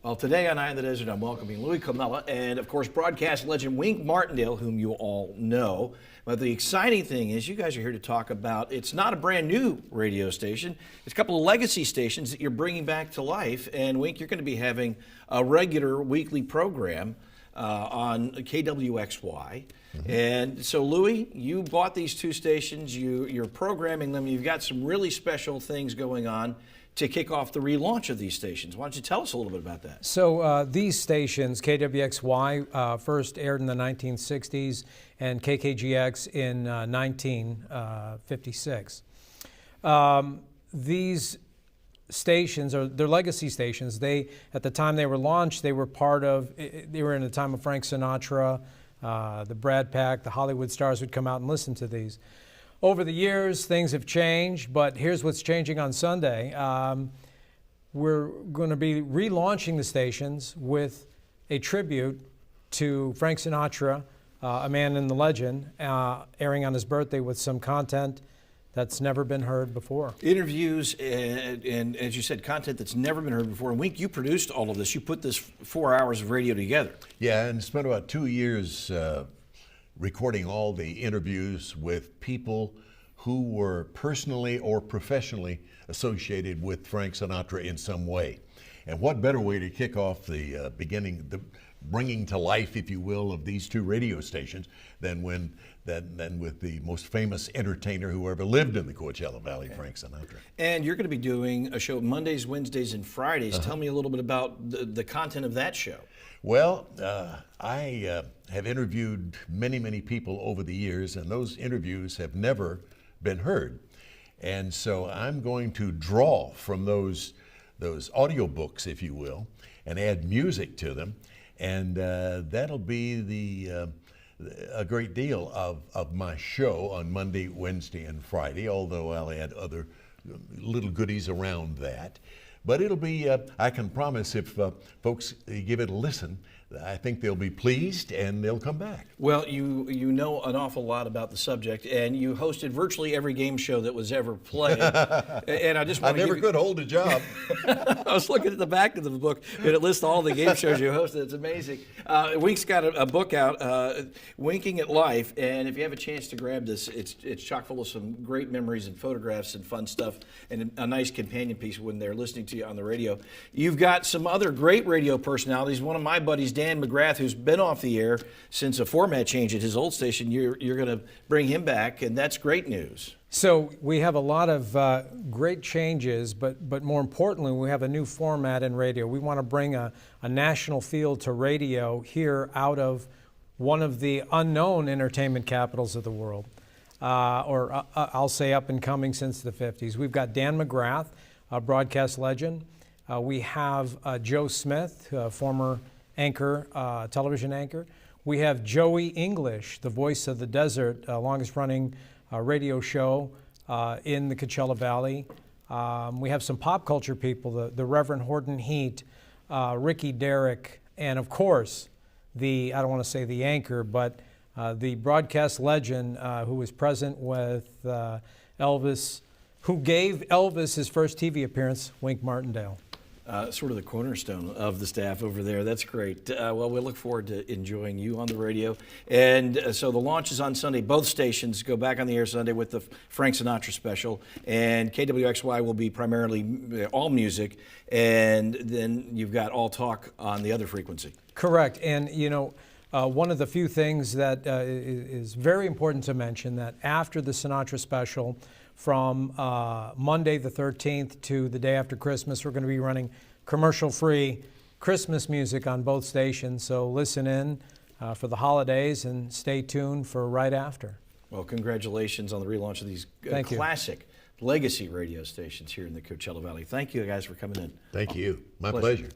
Well, today on Eye in the Desert, I'm welcoming Louie Comella and, of course, broadcast legend Wink Martindale, whom you all know. But the exciting thing is you guys are here to talk about, it's not a brand new radio station. It's a couple of legacy stations that you're bringing back to life. And, Wink, you're going to be having a regular weekly program on KWXY. And so, Louie, you bought these two stations. You're programming them. You've got some really special things going on to kick off the relaunch of these stations. Why don't you tell us a little bit about that? So these stations, KWXY, first aired in the 1960s and KKGX in 1956. These stations, they're legacy stations. At the time they were launched, they were in the time of Frank Sinatra, the Brad Pack, the Hollywood stars would come out and listen to these. Over the years, things have changed, but here's what's changing on Sunday. We're going to be relaunching the stations with a tribute to Frank Sinatra, a man in the legend, airing on his birthday with some content that's never been heard before. Interviews and as you said, content that's never been heard before. And Wink, you produced all of this. You put this 4 hours of radio together. Yeah, and spent about 2 years recording all the interviews with people who were personally or professionally associated with Frank Sinatra in some way. And what better way to kick off the bringing to life, if you will, of these two radio stations than with the most famous entertainer who ever lived in the Coachella Valley, Frank Sinatra. And you're going to be doing a show Mondays, Wednesdays, and Fridays. Tell me a little bit about the content of that show. Well, I have interviewed many people over the years, and those interviews have never been heard. And so I'm going to draw from those audio books, if you will, and add music to them. And that'll be a great deal of my show on Monday, Wednesday, and Friday, although I'll add other little goodies around that. But it'll be, I can promise, if folks give it a listen, I think they'll be pleased and they'll come back. Well, you know an awful lot about the subject, and you hosted virtually every game show that was ever played. And I just want I never could hold a job. I was looking at the back of the book, and it lists all the game shows you hosted. It's amazing. Wink's got a book out, Winking at Life, and if you have a chance to grab this, it's chock full of some great memories and photographs and fun stuff, and a nice companion piece when they're listening to you on the radio. You've got some other great radio personalities. One of my buddies, Dan McGrath, who's been off the air since a format change at his old station. You're going to bring him back, and that's great news. So we have a lot of great changes, but more importantly, we have a new format in radio. We want to bring a national feel to radio here out of one of the unknown entertainment capitals of the world, or I'll say up and coming since the 50s. We've got Dan McGrath, a broadcast legend. We have Joe Smith, former anchor, television anchor. We have Joey English, the voice of the desert, longest running radio show in the Coachella Valley. We have some pop culture people, the Reverend Horton Heat, Ricky Derrick, and of course, I don't want to say the anchor, but the broadcast legend who was present with Elvis, who gave Elvis his first TV appearance, Wink Martindale. Sort of the cornerstone of the staff over there. That's great. Well, we look forward to enjoying you on the radio. And so the launch is on Sunday. Both stations go back on the air Sunday with the Frank Sinatra special. And KWXY will be primarily all music. And then you've got all talk on the other frequency. Correct. And, you know, one of the few things that is very important to mention, that after the Sinatra special, from Monday the 13th to the day after Christmas, we're going to be running commercial-free Christmas music on both stations. So listen in for the holidays and stay tuned for right after. Well, congratulations on the relaunch of these classic legacy radio stations here in the Coachella Valley. Thank you guys for coming in. Thank you. My pleasure.